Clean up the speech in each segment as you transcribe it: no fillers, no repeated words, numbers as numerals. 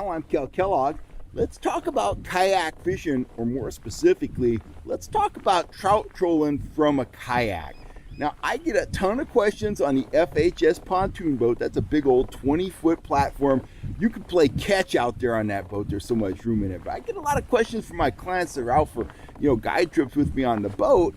channel. I'm Kel Kellogg. Let's talk about kayak fishing, or more specifically, let's talk about trout trolling from a kayak. Now, I get a ton of questions on the FHS pontoon boat. That's a big old 20-foot platform. You can play catch out there on that boat. There's so much room in it. But I get a lot of questions from my clients that are out for, guide trips with me on the boat.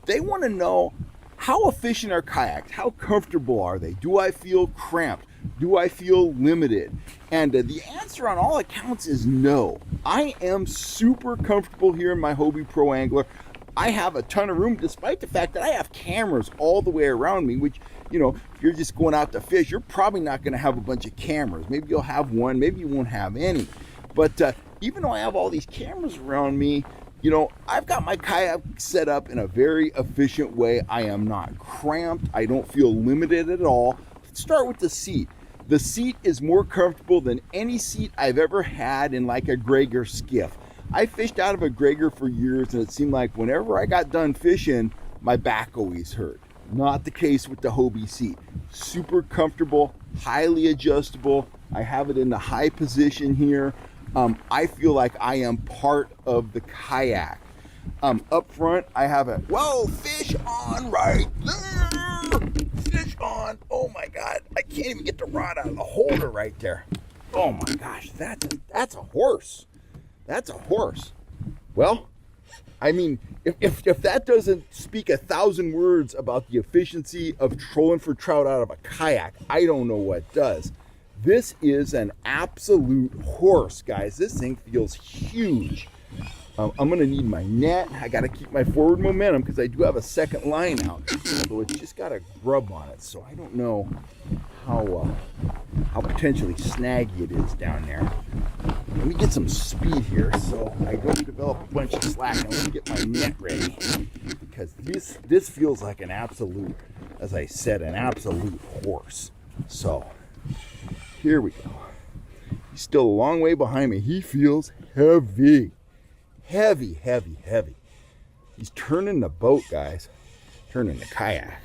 They want to know, how efficient are kayaks? How comfortable are they? Do I feel cramped? Do I feel limited? And the answer on all accounts is no. I am super comfortable here in my Hobie Pro Angler. I have a ton of room, despite the fact that I have cameras all the way around me, which, if you're just going out to fish, you're probably not going to have a bunch of cameras. Maybe you'll have one, maybe you won't have any. But even though I have all these cameras around me, I've got my kayak set up in a very efficient way. I am not cramped. I don't feel limited at all. Let's start with the seat. The seat is more comfortable than any seat I've ever had in like a Gregor skiff. I fished out of a Gregor for years, and it seemed like whenever I got done fishing, my back always hurt. Not the case with the Hobie seat. Super comfortable, highly adjustable. I have it in the high position here. I feel like I am part of the kayak. Up front, I have a, whoa, fish on right there. Fish on. Oh my God, I can't even get the rod out of the holder right there. Oh my gosh, that's a horse. That's a horse. Well, I mean, if that doesn't speak 1,000 words about the efficiency of trolling for trout out of a kayak, I don't know what does. This is an absolute horse, guys. This thing feels huge. I'm gonna need my net. I gotta keep my forward momentum because I do have a second line out. So it's just got a grub on it. So I don't know how potentially snaggy it is down there. Let me get some speed here so I don't develop a bunch of slack. And let me get my net ready, because this feels like an absolute, as I said, an absolute horse. So here we go. He's still a long way behind me. He feels heavy. Heavy, heavy, heavy. He's turning the boat, guys. Turning the kayak.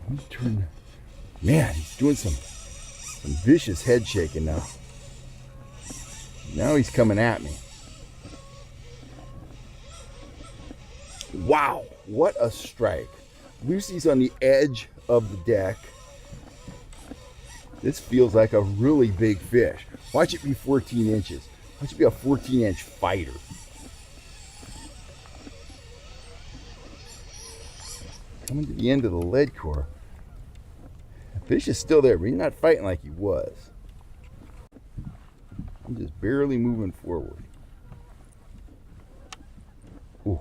He's turning. Man, he's doing some vicious head shaking now. Now he's coming at me. Wow, what a strike. Lucy's on the edge of the deck. This feels like a really big fish. Watch it be 14 inches. Watch it be a 14-inch fighter. Coming to the end of the lead core. The fish is still there, but he's not fighting like he was. I'm just barely moving forward. Ooh.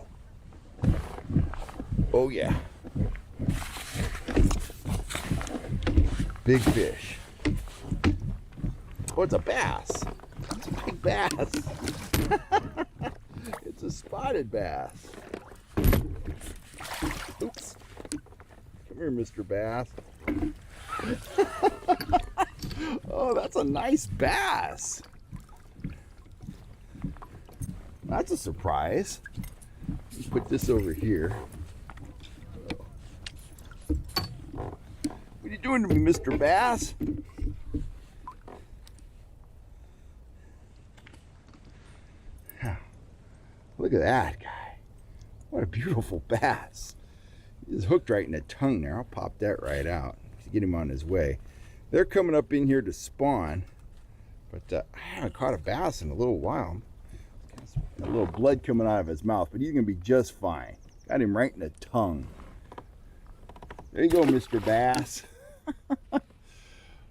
Oh yeah. Big fish. Oh, it's a bass. It's a big bass. It's a spotted bass. Oops. Come here, Mr. Bass. Oh, that's a nice bass. That's a surprise. Let's put this over here. What are you doing to me, Mr. Bass? Look at that guy. What a beautiful bass. He's hooked right in the tongue there. I'll pop that right out to get him on his way. They're coming up in here to spawn, but I haven't caught a bass in a little while. Got a little blood coming out of his mouth, but he's gonna be just fine. Got him right in the tongue. There you go, Mr. Bass.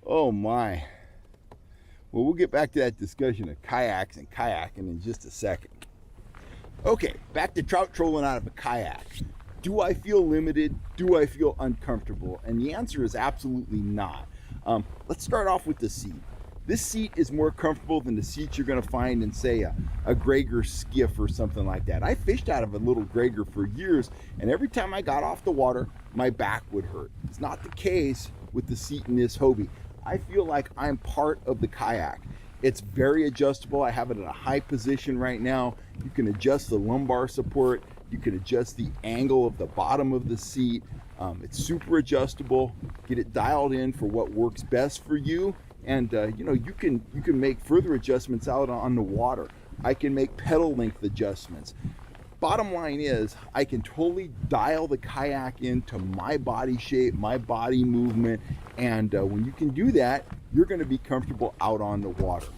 Oh my. Well, we'll get back to that discussion of kayaks and kayaking in just a second. Okay, back to trout trolling out of a kayak. Do I feel limited? Do I feel uncomfortable? And the answer is absolutely not. Let's start off with the seat. This seat is more comfortable than the seats you're gonna find in, say, a Gregor skiff or something like that. I fished out of a little Gregor for years, and every time I got off the water, my back would hurt. It's not the case with the seat in this Hobie. I feel like I'm part of the kayak. It's very adjustable. I have it in a high position right now. You can adjust the lumbar support. You can adjust the angle of the bottom of the seat. It's super adjustable. Get it dialed in for what works best for you. And you know, you can make further adjustments out on the water. I can make pedal length adjustments. Bottom line is, I can totally dial the kayak into my body shape, my body movement, and when you can do that, you're going to be comfortable out on the water.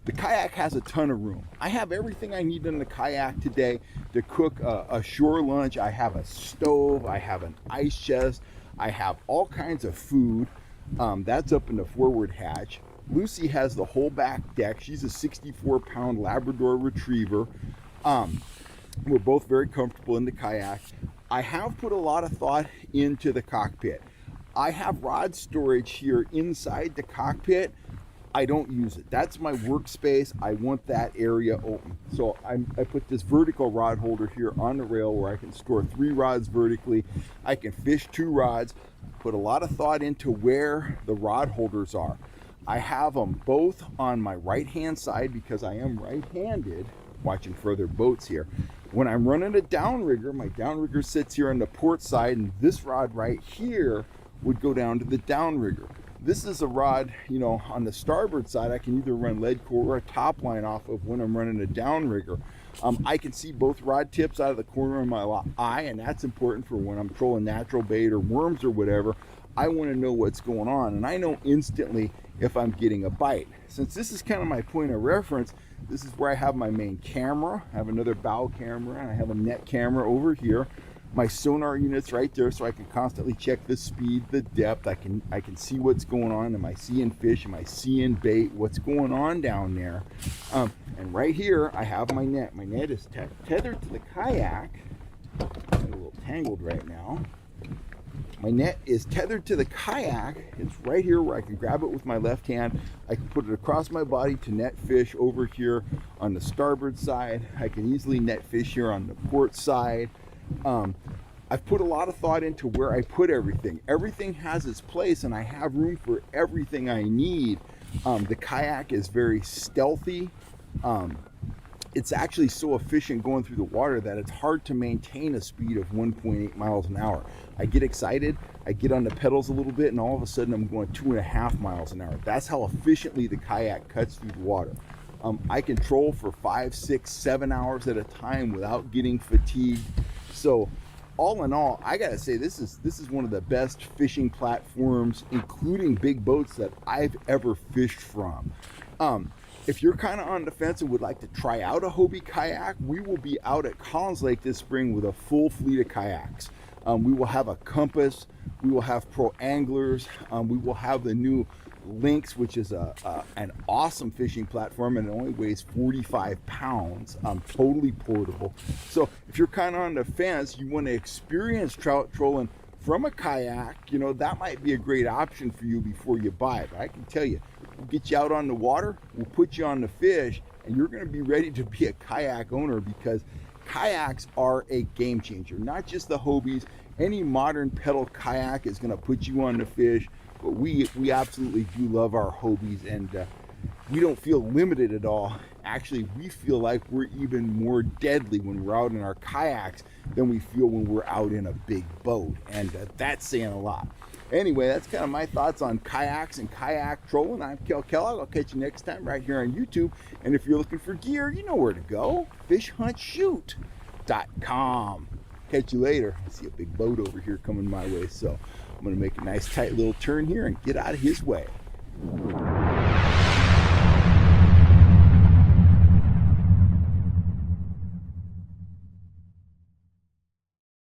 The kayak has a ton of room. I have everything I need in the kayak today to cook a shore lunch. I have a stove, I have an ice chest, I have all kinds of food. That's up in the forward hatch. Lucy has the whole back deck. She's a 64-pound Labrador Retriever. We're both very comfortable in the kayak. I have put a lot of thought into the cockpit. I have rod storage here inside the cockpit. I don't use it. That's my workspace. I want that area open. So I put this vertical rod holder here on the rail where I can store 3 rods vertically. I can fish 2 rods. Put a lot of thought into where the rod holders are. I have them both on my right-hand side because I am right-handed, watching further boats here. When I'm running a downrigger, my downrigger sits here on the port side, and this rod right here would go down to the downrigger. This is a rod, you know, on the starboard side, I can either run lead core or a top line off of when I'm running a downrigger. I can see both rod tips out of the corner of my eye, and that's important for when I'm trolling natural bait or worms or whatever. I want to know what's going on, and I know instantly if I'm getting a bite. Since this is kind of my point of reference, this is where I have my main camera. I have another bow camera, and I have a net camera over here. My sonar unit's right there, so I can constantly check the speed, the depth. I can see what's going on. Am I seeing fish? Am I seeing bait? What's going on down there? And right here, I have my net. My net is tethered to the kayak. I'm a little tangled right now. My net is tethered to the kayak. It's right here where I can grab it with my left hand. I can put it across my body to net fish over here on the starboard side. I can easily net fish here on the port side. I've put a lot of thought into where I put everything. Everything has its place, and I have room for everything I need. The kayak is very stealthy. It's actually so efficient going through the water that it's hard to maintain a speed of 1.8 miles an hour. I get excited, I get on the pedals a little bit, and all of a sudden I'm going 2.5 miles an hour. That's how efficiently the kayak cuts through the water. I can troll for 5, 6, 7 hours at a time without getting fatigued. So all in all, I gotta say this is one of the best fishing platforms, including big boats, that I've ever fished from. If you're kind of on the fence and would like to try out a Hobie kayak, we will be out at Collins Lake this spring with a full fleet of kayaks. We will have a Compass, we will have Pro Anglers, we will have the new Lynx, which is an awesome fishing platform, and it only weighs 45 pounds, totally portable. So if you're kind of on the fence, you want to experience trout trolling from a kayak, you know, that might be a great option for you before you buy it. But I can tell you, we'll get you out on the water, we'll put you on the fish, and you're going to be ready to be a kayak owner, because kayaks are a game changer. Not just the Hobies, any modern pedal kayak is going to put you on the fish. But we absolutely do love our Hobies, and we don't feel limited at all. Actually, we feel like we're even more deadly when we're out in our kayaks than we feel when we're out in a big boat, and that's saying a lot. Anyway, that's kind of my thoughts on kayaks and kayak trolling. I'm Kel Kellogg. I'll catch you next time right here on YouTube. And if you're looking for gear, you know where to go. FishHuntShoot.com. Catch you later. I see a big boat over here coming my way, so I'm going to make a nice tight little turn here and get out of his way.